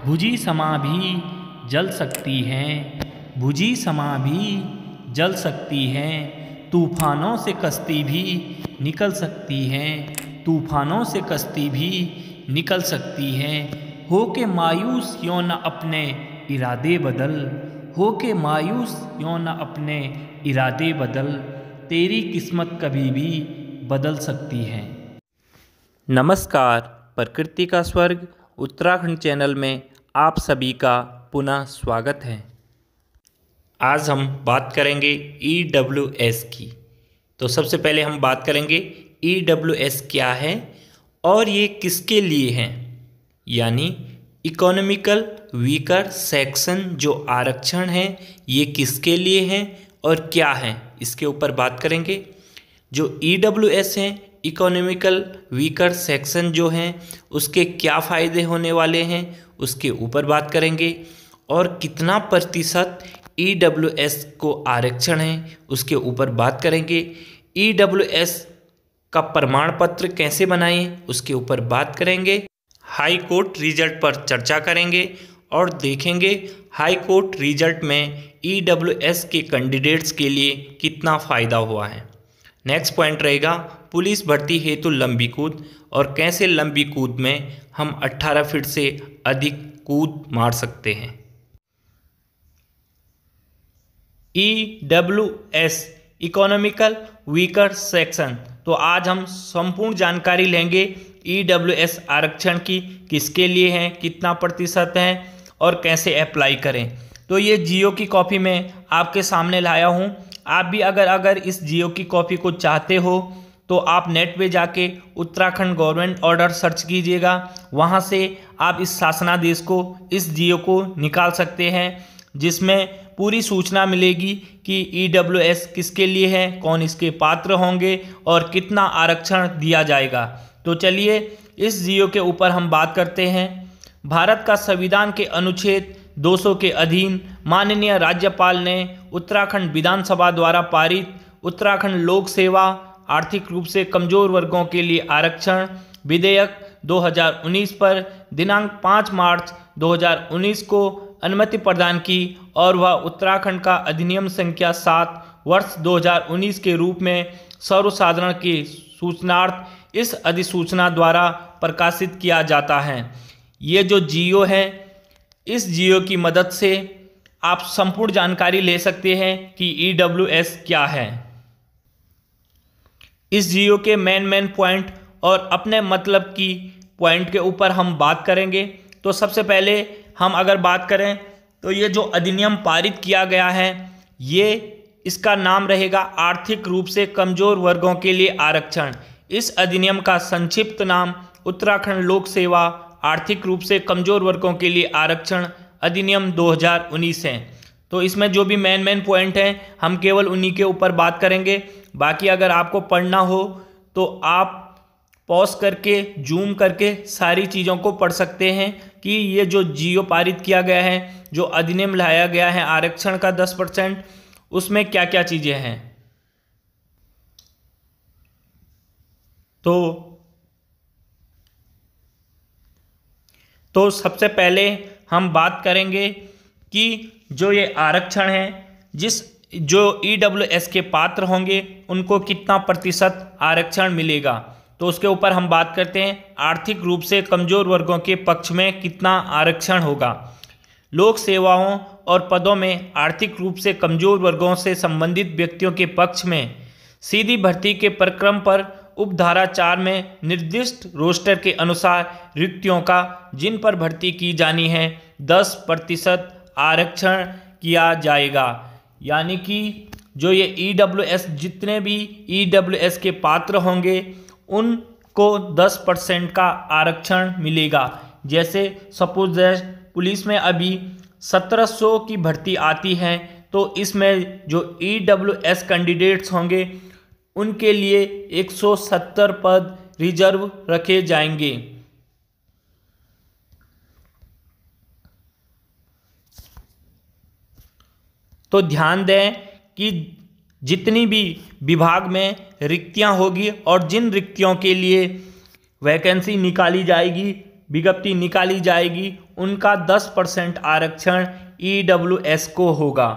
भुजी समा भी जल सकती हैं, भुजी समा भी जल सकती हैं, तूफानों से कश्ती भी निकल सकती हैं, तूफानों से कश्ती भी निकल सकती हैं। हो के मायूस यों न अपने इरादे बदल, हो के मायूस यों न अपने इरादे बदल, तेरी किस्मत कभी भी बदल सकती है। नमस्कार, प्रकृति का स्वर्ग उत्तराखंड चैनल में आप सभी का पुनः स्वागत है। आज हम बात करेंगे EWS की। तो सबसे पहले हम बात करेंगे EWS क्या है और ये किसके लिए है, यानी इकोनॉमिकल वीकर सेक्शन जो आरक्षण है ये किसके लिए है और क्या है, इसके ऊपर बात करेंगे। जो EWS है, इकोनॉमिकल वीकर सेक्शन जो हैं उसके क्या फ़ायदे होने वाले हैं उसके ऊपर बात करेंगे, और कितना प्रतिशत EWS को आरक्षण है उसके ऊपर बात करेंगे। EWS का प्रमाण पत्र कैसे बनाएं उसके ऊपर बात करेंगे। हाई कोर्ट रिजल्ट पर चर्चा करेंगे और देखेंगे हाई कोर्ट रिजल्ट में EWS के कैंडिडेट्स के लिए कितना फ़ायदा हुआ है। नेक्स्ट पॉइंट रहेगा पुलिस भर्ती हेतु लंबी कूद, और कैसे लंबी कूद में हम 18 फीट से अधिक कूद मार सकते हैं। EWS economical weaker section. तो आज हम संपूर्ण जानकारी लेंगे EWS आरक्षण की, किसके लिए है, कितना प्रतिशत है और कैसे अप्लाई करें। तो ये जियो की कॉपी में आपके सामने लाया हूँ। आप भी अगर इस जियो की कॉपी को चाहते हो तो आप नेट पे जाके उत्तराखंड गवर्नमेंट ऑर्डर सर्च कीजिएगा, वहाँ से आप इस शासनादेश को, इस जियो को निकाल सकते हैं, जिसमें पूरी सूचना मिलेगी कि EWS किसके लिए है, कौन इसके पात्र होंगे और कितना आरक्षण दिया जाएगा। तो चलिए इस जियो के ऊपर हम बात करते हैं। भारत का संविधान के अनुच्छेद 200 के अधीन माननीय राज्यपाल ने उत्तराखंड विधानसभा द्वारा पारित उत्तराखंड लोक सेवा आर्थिक रूप से कमजोर वर्गों के लिए आरक्षण विधेयक 2019 पर दिनांक 5 मार्च 2019 को अनुमति प्रदान की, और वह उत्तराखंड का अधिनियम संख्या 7 वर्ष 2019 के रूप में सर्वसाधारण की सूचनार्थ इस अधिसूचना द्वारा प्रकाशित किया जाता है। ये जो जियो है, इस जियो की मदद से आप संपूर्ण जानकारी ले सकते हैं कि EWS क्या है। इस जियो के मेन पॉइंट और अपने मतलब की पॉइंट के ऊपर हम बात करेंगे। तो सबसे पहले हम अगर बात करें तो ये जो अधिनियम पारित किया गया है, ये इसका नाम रहेगा आर्थिक रूप से कमजोर वर्गों के लिए आरक्षण। इस अधिनियम का संक्षिप्त नाम उत्तराखंड लोक सेवा आर्थिक रूप से कमजोर वर्गों के लिए आरक्षण अधिनियम 2019 है। तो इसमें जो भी मेन पॉइंट हैं हम केवल उन्हीं के ऊपर बात करेंगे। बाकी अगर आपको पढ़ना हो तो आप पॉज करके जूम करके सारी चीज़ों को पढ़ सकते हैं कि ये जो जियो पारित किया गया है, जो अधिनियम लाया गया है आरक्षण का 10%, उसमें क्या क्या चीज़ें हैं। तो सबसे पहले हम बात करेंगे कि जो ये आरक्षण है, जो EWS के पात्र होंगे उनको कितना प्रतिशत आरक्षण मिलेगा। तो उसके ऊपर हम बात करते हैं आर्थिक रूप से कमजोर वर्गों के पक्ष में कितना आरक्षण होगा। लोक सेवाओं और पदों में आर्थिक रूप से कमजोर वर्गों से संबंधित व्यक्तियों के पक्ष में सीधी भर्ती के प्रक्रम पर उपधारा 4 में निर्दिष्ट रोस्टर के अनुसार रिक्तियों का जिन पर भर्ती की जानी है 10% आरक्षण किया जाएगा। यानी कि जो ये EWS, जितने भी EWS के पात्र होंगे उनको 10% का आरक्षण मिलेगा। जैसे सपोज पुलिस में अभी 1700 की भर्ती आती है, तो इसमें जो EWS कैंडिडेट्स होंगे उनके लिए 170 पद रिजर्व रखे जाएंगे। तो ध्यान दें कि जितनी भी विभाग में रिक्तियां होगी और जिन रिक्तियों के लिए वैकेंसी निकाली जाएगी, विज्ञप्ति निकाली जाएगी, उनका 10% आरक्षण EWS को होगा,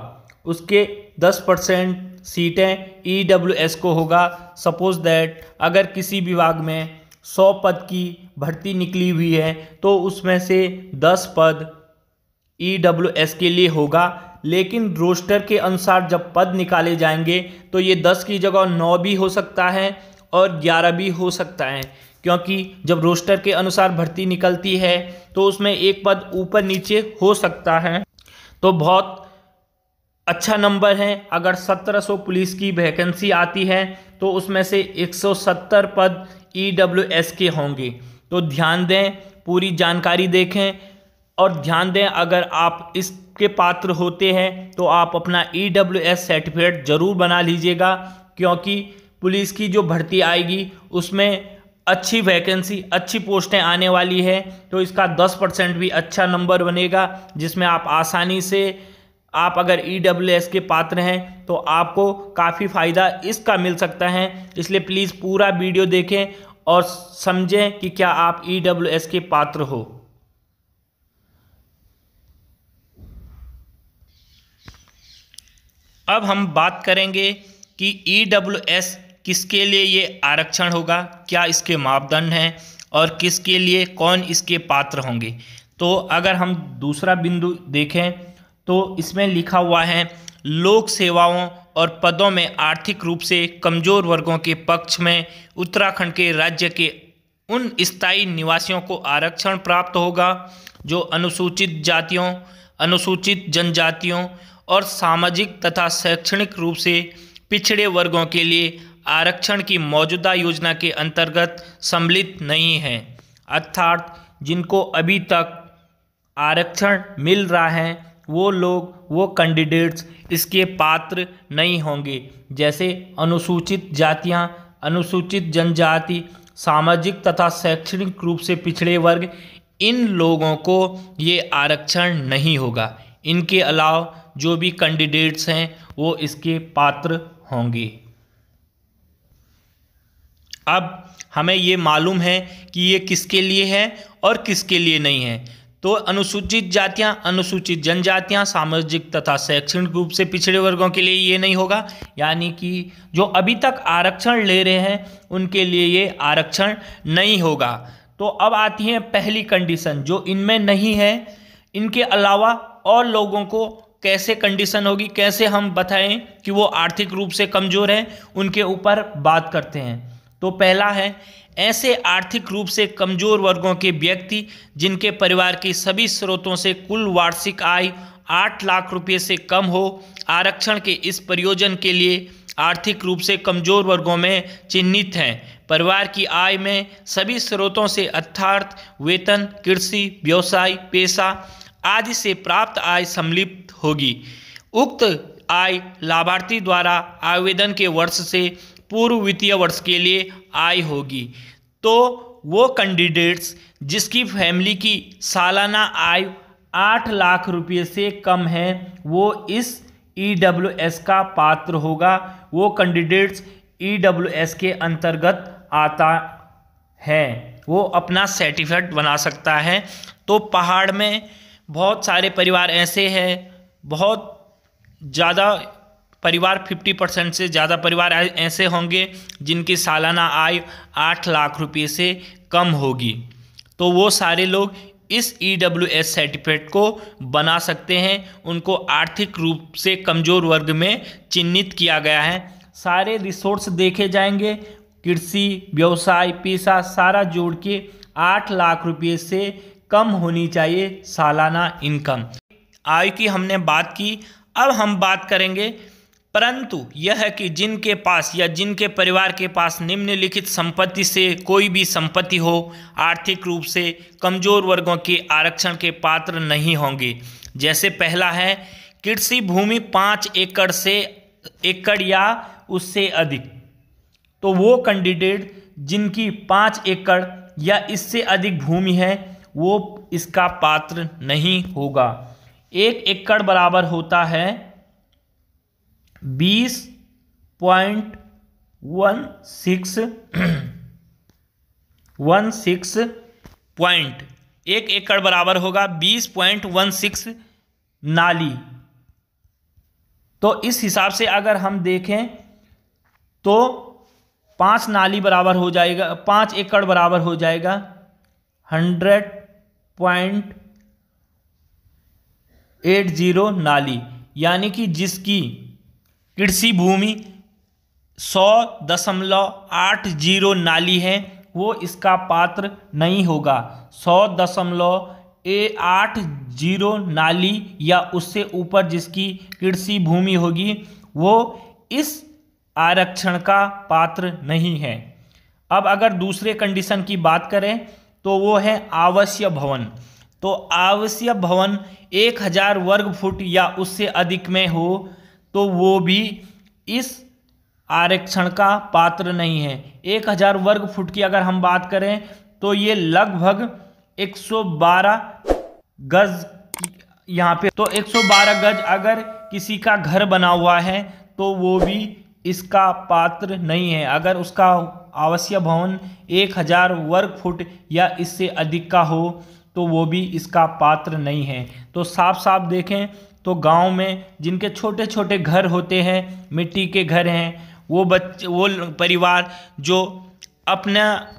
उसके 10% सीटें EWS को होगा। सपोज दैट अगर किसी विभाग में 100 पद की भर्ती निकली हुई है तो उसमें से 10 पद EWS के लिए होगा, लेकिन रोस्टर के अनुसार जब पद निकाले जाएंगे तो ये 10 की जगह 9 भी हो सकता है और 11 भी हो सकता है, क्योंकि जब रोस्टर के अनुसार भर्ती निकलती है तो उसमें एक पद ऊपर नीचे हो सकता है। तो बहुत अच्छा नंबर है। अगर 1700 पुलिस की वैकेंसी आती है तो उसमें से 170 पद EWS के होंगे। तो ध्यान दें, पूरी जानकारी देखें और ध्यान दें, अगर आप इसके पात्र होते हैं तो आप अपना EWS सर्टिफिकेट ज़रूर बना लीजिएगा, क्योंकि पुलिस की जो भर्ती आएगी उसमें अच्छी वैकेंसी, अच्छी पोस्टें आने वाली है। तो इसका 10% भी अच्छा नंबर बनेगा, जिसमें आप आसानी से, आप अगर EWS के पात्र हैं तो आपको काफ़ी फ़ायदा इसका मिल सकता है। इसलिए प्लीज़ पूरा वीडियो देखें और समझें कि क्या आप EWS के पात्र हो। अब हम बात करेंगे कि EWS किसके लिए ये आरक्षण होगा, क्या इसके मापदंड हैं और किसके लिए, कौन इसके पात्र होंगे। तो अगर हम दूसरा बिंदु देखें तो इसमें लिखा हुआ है, लोक सेवाओं और पदों में आर्थिक रूप से कमज़ोर वर्गों के पक्ष में उत्तराखंड के राज्य के उन स्थायी निवासियों को आरक्षण प्राप्त होगा जो अनुसूचित जातियों, अनुसूचित जनजातियों और सामाजिक तथा शैक्षणिक रूप से पिछड़े वर्गों के लिए आरक्षण की मौजूदा योजना के अंतर्गत सम्मिलित नहीं हैं। अर्थात जिनको अभी तक आरक्षण मिल रहा है वो लोग, वो कैंडिडेट्स इसके पात्र नहीं होंगे। जैसे अनुसूचित जातियां, अनुसूचित जनजाति, सामाजिक तथा शैक्षणिक रूप से पिछड़े वर्ग, इन लोगों को ये आरक्षण नहीं होगा। इनके अलावा जो भी कैंडिडेट्स हैं वो इसके पात्र होंगे। अब हमें ये मालूम है कि ये किसके लिए है और किसके लिए नहीं है। तो अनुसूचित जातियां, अनुसूचित जनजातियां, सामाजिक तथा शैक्षणिक रूप से पिछड़े वर्गों के लिए ये नहीं होगा, यानी कि जो अभी तक आरक्षण ले रहे हैं उनके लिए ये आरक्षण नहीं होगा। तो अब आती है पहली कंडीशन जो इनमें नहीं है। इनके अलावा और लोगों को कैसे कंडीशन होगी, कैसे हम बताएं कि वो आर्थिक रूप से कमज़ोर हैं, उनके ऊपर बात करते हैं। तो पहला है, ऐसे आर्थिक रूप से कमज़ोर वर्गों के व्यक्ति जिनके परिवार की सभी स्रोतों से कुल वार्षिक आय 8 लाख रुपये से कम हो, आरक्षण के इस प्रयोजन के लिए आर्थिक रूप से कमज़ोर वर्गों में चिन्हित हैं। परिवार की आय में सभी स्रोतों से अर्थात वेतन, कृषि, व्यवसाय, पेशा आदि से प्राप्त आय सम्मिलित होगी। उक्त आय लाभार्थी द्वारा आवेदन के वर्ष से पूर्व वित्तीय वर्ष के लिए आय होगी। तो वो कैंडिडेट्स जिसकी फैमिली की सालाना आय 8 लाख रुपये से कम है वो इस EWS का पात्र होगा। वो कैंडिडेट्स EWS के अंतर्गत आता है, वो अपना सर्टिफिकेट बना सकता है। तो पहाड़ में बहुत सारे परिवार ऐसे हैं, बहुत ज़्यादा परिवार, 50% से ज़्यादा परिवार ऐसे होंगे जिनकी सालाना आय 8 लाख रुपये से कम होगी। तो वो सारे लोग इस EWS सर्टिफिकेट को बना सकते हैं। उनको आर्थिक रूप से कमज़ोर वर्ग में चिन्हित किया गया है। सारे रिसोर्स देखे जाएंगे, कृषि, व्यवसाय, पेशा सारा जोड़ के 8 लाख रुपये से कम होनी चाहिए सालाना इनकम। आय की हमने बात की। अब हम बात करेंगे, परंतु यह है कि जिनके पास या जिनके परिवार के पास निम्नलिखित संपत्ति से कोई भी संपत्ति हो, आर्थिक रूप से कमज़ोर वर्गों के आरक्षण के पात्र नहीं होंगे। जैसे पहला है, कृषि भूमि 5 एकड़ या उससे अधिक। तो वो कैंडिडेट जिनकी 5 एकड़ या इससे अधिक भूमि है वो इसका पात्र नहीं होगा। 1 एकड़ बराबर होता है 20.16 पॉइंट 1 एकड़ बराबर होगा 20.16 नाली। तो इस हिसाब से अगर हम देखें तो 5 नाली बराबर हो जाएगा, 5 एकड़ बराबर हो जाएगा 100.80 नाली, यानी कि जिसकी कृषि भूमि 100.80 नाली है वो इसका पात्र नहीं होगा। 100.80 नाली या उससे ऊपर जिसकी कृषि भूमि होगी वो इस आरक्षण का पात्र नहीं है। अब अगर दूसरे कंडीशन की बात करें तो वो है आवासीय भवन। तो आवासीय भवन 1000 वर्ग फुट या उससे अधिक में हो तो वो भी इस आरक्षण का पात्र नहीं है। 1000 वर्ग फुट की अगर हम बात करें तो ये लगभग 112 गज यहाँ पे, तो 112 गज अगर किसी का घर बना हुआ है तो वो भी इसका पात्र नहीं है। अगर उसका आवासीय भवन 1000 वर्ग फुट या इससे अधिक का हो तो वो भी इसका पात्र नहीं है। तो साफ साफ देखें तो गांव में जिनके छोटे छोटे घर होते हैं, मिट्टी के घर हैं, वो परिवार जो अपना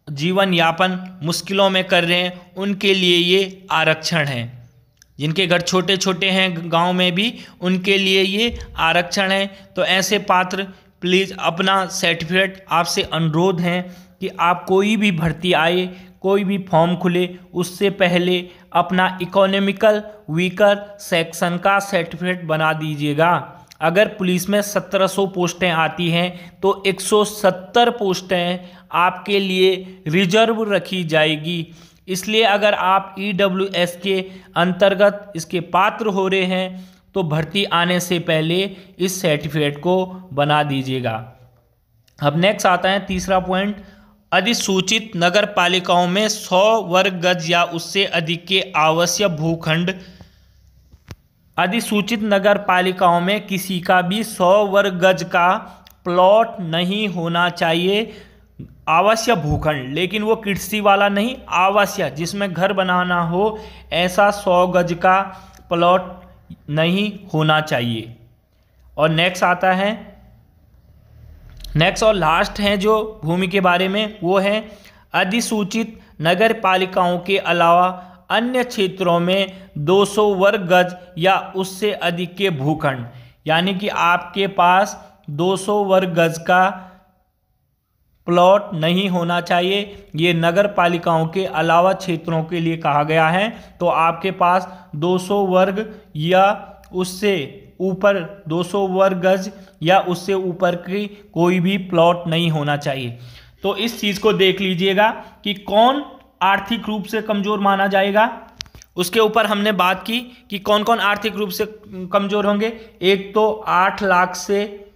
जीवन यापन मुश्किलों में कर रहे हैं उनके लिए ये आरक्षण है। जिनके घर छोटे छोटे हैं गांव में भी उनके लिए ये आरक्षण है। तो ऐसे पात्र प्लीज़ अपना सर्टिफिकेट, आपसे अनुरोध है कि आप कोई भी भर्ती आए, कोई भी फॉर्म खुले उससे पहले अपना इकोनॉमिकल वीकर सेक्शन का सर्टिफिकेट बना दीजिएगा। अगर पुलिस में 1700 पोस्टें आती हैं तो 170 पोस्टें आपके लिए रिजर्व रखी जाएगी। इसलिए अगर आप EWS के अंतर्गत इसके पात्र हो रहे हैं तो भर्ती आने से पहले इस सर्टिफिकेट को बना दीजिएगा। अब नेक्स्ट आता है तीसरा पॉइंट, अधिसूचित नगर पालिकाओं में 100 वर्ग गज या उससे अधिक के आवासीय भूखंड। अधिसूचित नगर पालिकाओं में किसी का भी 100 वर्ग गज का प्लॉट नहीं होना चाहिए, आवासीय भूखंड, लेकिन वो कृषि वाला नहीं, आवासीय जिसमें घर बनाना हो ऐसा 100 गज का प्लॉट नहीं होना चाहिए। और नेक्स्ट आता है, नेक्स्ट और लास्ट है जो भूमि के बारे में, वो है अधिसूचित नगर पालिकाओं के अलावा अन्य क्षेत्रों में 200 वर्ग गज या उससे अधिक के भूखंड। यानी कि आपके पास 200 वर्ग गज का प्लॉट नहीं होना चाहिए। ये नगर पालिकाओं के अलावा क्षेत्रों के लिए कहा गया है। तो आपके पास 200 वर्ग या उससे ऊपर 200 वर्ग गज या उससे ऊपर की कोई भी प्लॉट नहीं होना चाहिए। तो इस चीज़ को देख लीजिएगा कि कौन आर्थिक रूप से कमज़ोर माना जाएगा। उसके ऊपर हमने बात की कि कौन कौन आर्थिक रूप से कमज़ोर होंगे। एक तो 8 लाख से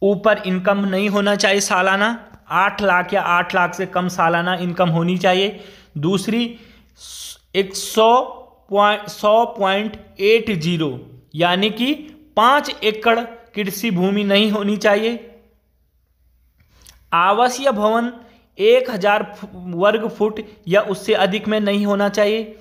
ऊपर इनकम नहीं होना चाहिए सालाना, 8 लाख या 8 लाख से कम सालाना इनकम होनी चाहिए। दूसरी 100.80 यानी कि 5 एकड़ कृषि भूमि नहीं होनी चाहिए। आवासीय भवन 1000 वर्ग फुट या उससे अधिक में नहीं होना चाहिए।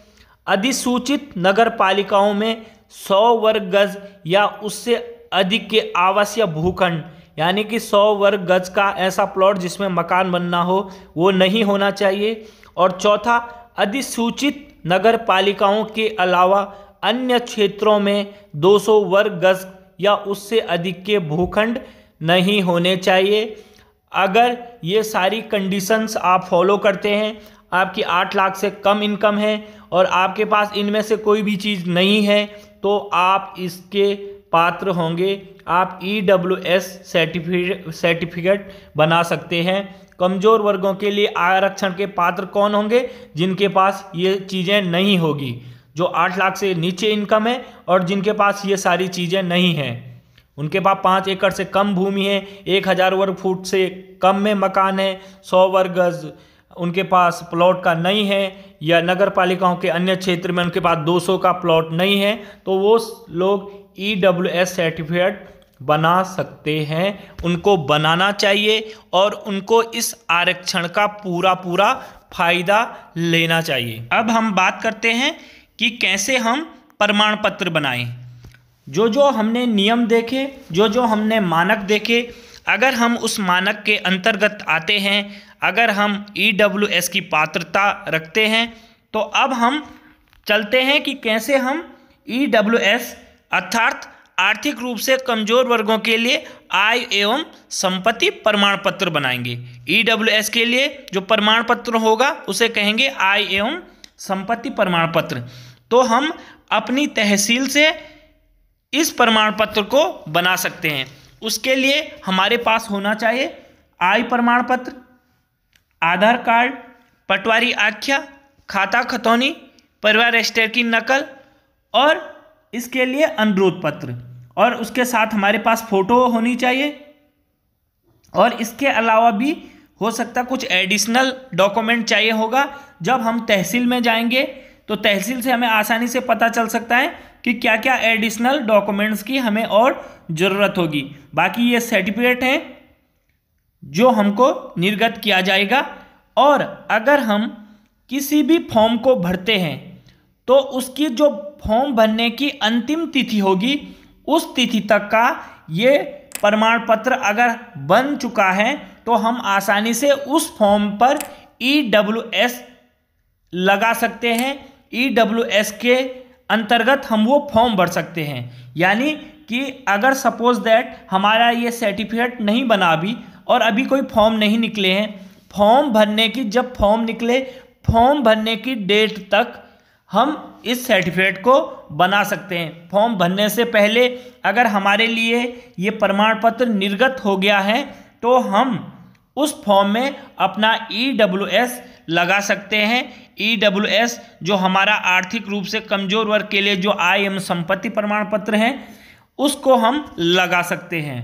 अधिसूचित नगर पालिकाओं में 100 वर्ग गज या उससे अधिक के आवासीय भूखंड यानी कि 100 वर्ग गज का ऐसा प्लॉट जिसमें मकान बनना हो वो नहीं होना चाहिए। और चौथा, अधिसूचित नगर पालिकाओं के अलावा अन्य क्षेत्रों में 200 वर्ग गज या उससे अधिक के भूखंड नहीं होने चाहिए। अगर ये सारी कंडीशंस आप फॉलो करते हैं, आपकी 8 लाख से कम इनकम है और आपके पास इनमें से कोई भी चीज़ नहीं है तो आप इसके पात्र होंगे। आप EWS सर्टिफिकेट बना सकते हैं। कमज़ोर वर्गों के लिए आरक्षण के पात्र कौन होंगे? जिनके पास ये चीज़ें नहीं होगी, जो 8 लाख से नीचे इनकम है और जिनके पास ये सारी चीज़ें नहीं हैं। उनके पास 5 एकड़ से कम भूमि है, 1000 वर्ग फुट से कम में मकान है, 100 वर्ग गज उनके पास प्लॉट का नहीं है, या नगर पालिकाओं के अन्य क्षेत्र में उनके पास 200 का प्लॉट नहीं है, तो वो लोग EWS सर्टिफिकेट बना सकते हैं। उनको बनाना चाहिए और उनको इस आरक्षण का पूरा फायदा लेना चाहिए। अब हम बात करते हैं कि कैसे हम प्रमाण पत्र बनाएं। जो जो हमने नियम देखे, जो जो हमने मानक देखे, अगर हम उस मानक के अंतर्गत आते हैं, अगर हम EWS की पात्रता रखते हैं, तो अब हम चलते हैं कि कैसे हम EWS अर्थात आर्थिक रूप से कमजोर वर्गों के लिए आय एवं संपत्ति प्रमाण पत्र बनाएंगे। EWS के लिए जो प्रमाण पत्र होगा उसे कहेंगे आय एवं संपत्ति प्रमाण पत्र। तो हम अपनी तहसील से इस प्रमाण पत्र को बना सकते हैं। उसके लिए हमारे पास होना चाहिए आय प्रमाण पत्र, आधार कार्ड, पटवारी आख्या, खाता खतौनी, परिवार रजिस्टर की नकल और इसके लिए अनुरोध पत्र, और उसके साथ हमारे पास फोटो होनी चाहिए। और इसके अलावा भी हो सकता कुछ एडिशनल डॉक्यूमेंट चाहिए होगा। जब हम तहसील में जाएंगे तो तहसील से हमें आसानी से पता चल सकता है कि क्या क्या एडिशनल डॉक्यूमेंट्स की हमें और ज़रूरत होगी। बाकी ये सर्टिफिकेट हैं जो हमको निर्गत किया जाएगा। और अगर हम किसी भी फॉर्म को भरते हैं तो उसकी जो फॉर्म भरने की अंतिम तिथि होगी, उस तिथि तक का ये प्रमाण पत्र अगर बन चुका है तो हम आसानी से उस फॉर्म पर EWS लगा सकते हैं। EWS के अंतर्गत हम वो फॉर्म भर सकते हैं। यानी कि अगर सपोज दैट हमारा ये सर्टिफिकेट नहीं बना अभी और अभी कोई फॉर्म नहीं निकले हैं, फॉर्म भरने की जब फॉर्म निकले, फॉर्म भरने की डेट तक हम इस सर्टिफिकेट को बना सकते हैं। फॉर्म भरने से पहले अगर हमारे लिए ये प्रमाण पत्र निर्गत हो गया है तो हम उस फॉर्म में अपना EWS लगा सकते हैं। EWS जो हमारा आर्थिक रूप से कमजोर वर्ग के लिए जो आय एवं संपत्ति प्रमाण पत्र है उसको हम लगा सकते हैं।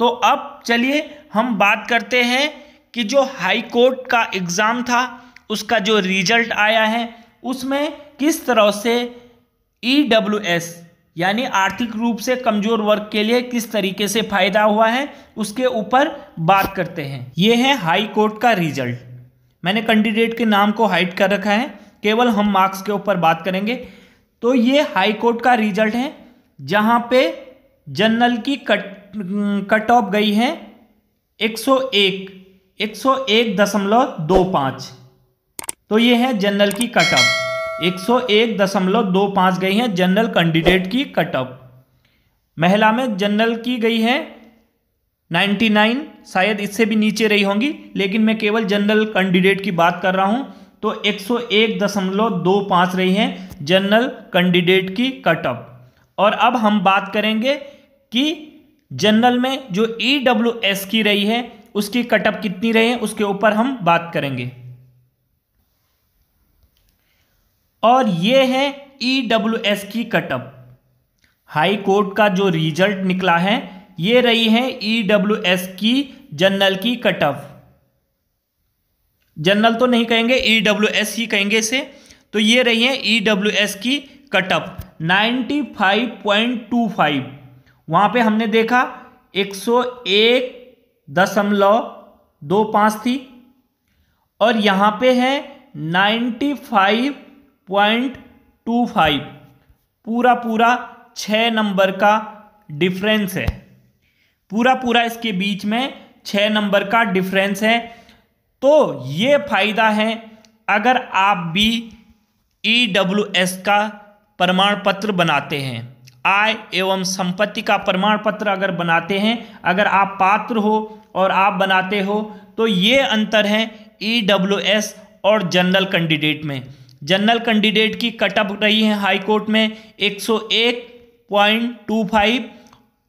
तो अब चलिए हम बात करते हैं कि जो हाई कोर्ट का एग्ज़ाम था उसका जो रिजल्ट आया है उसमें किस तरह से EWS यानी आर्थिक रूप से कमजोर वर्ग के लिए किस तरीके से फायदा हुआ है उसके ऊपर बात करते हैं। ये है हाई कोर्ट का रिजल्ट। मैंने कैंडिडेट के नाम को हाइड कर रखा है, केवल हम मार्क्स के ऊपर बात करेंगे। तो ये हाई कोर्ट का रिजल्ट है जहां पे जनरल की कट ऑफ गई है 101.25। तो ये है जनरल की कट ऑफ 101.25 गई है जनरल कैंडिडेट की कट ऑफ। महिला में जनरल की गई है 99, शायद इससे भी नीचे रही होंगी, लेकिन मैं केवल जनरल कैंडिडेट की बात कर रहा हूं। तो 101.25 रही है जनरल कैंडिडेट की कट ऑफ। और अब हम बात करेंगे कि जनरल में जो EWS की रही है उसकी कट ऑफ कितनी रही है, उसके ऊपर हम बात करेंगे। और ये है EWS की कट ऑफ। हाई कोर्ट का जो रिजल्ट निकला है ये रही है EWS की जनरल की कट ऑफ। जनरल तो नहीं कहेंगे, EWS ही कहेंगे इसे। तो ये रही है EWS की कट ऑफ 95.25। वहां पे हमने देखा 101.25 थी और यहां पे है 95.25। पूरा 6 नंबर का डिफरेंस है। पूरा इसके बीच में 6 नंबर का डिफरेंस है। तो ये फायदा है अगर आप भी EWS का प्रमाण पत्र बनाते हैं, आय एवं संपत्ति का प्रमाण पत्र अगर बनाते हैं, अगर आप पात्र हो और आप बनाते हो, तो ये अंतर है EWS और जनरल कैंडिडेट में। जनरल कैंडिडेट की कट ऑफ रही है हाई कोर्ट में 101.25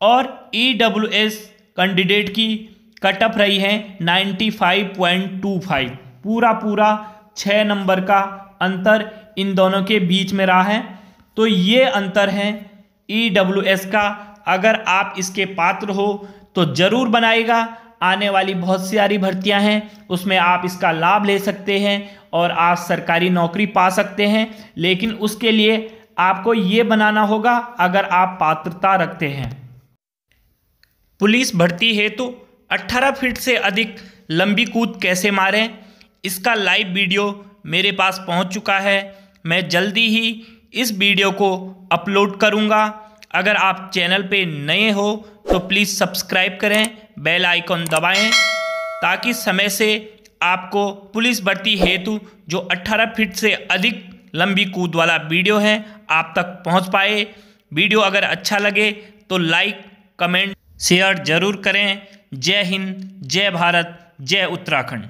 और EWS कैंडिडेट की कट ऑफ रही है 95.25। पूरा 6 नंबर का अंतर इन दोनों के बीच में रहा है। तो ये अंतर है EWS का। अगर आप इसके पात्र हो तो ज़रूर बनाएगा। आने वाली बहुत सारी भर्तियां हैं, उसमें आप इसका लाभ ले सकते हैं और आप सरकारी नौकरी पा सकते हैं। लेकिन उसके लिए आपको ये बनाना होगा अगर आप पात्रता रखते हैं। पुलिस भर्ती हेतु 18 फीट से अधिक लंबी कूद कैसे मारें, इसका लाइव वीडियो मेरे पास पहुंच चुका है। मैं जल्दी ही इस वीडियो को अपलोड करूंगा। अगर आप चैनल पे नए हो तो प्लीज़ सब्सक्राइब करें, बेल आइकॉन दबाएं ताकि समय से आपको पुलिस भर्ती हेतु जो 18 फीट से अधिक लंबी कूद वाला वीडियो है आप तक पहुंच पाए। वीडियो अगर अच्छा लगे तो लाइक, कमेंट, शेयर ज़रूर करें। जय हिंद, जय भारत, जय उत्तराखंड।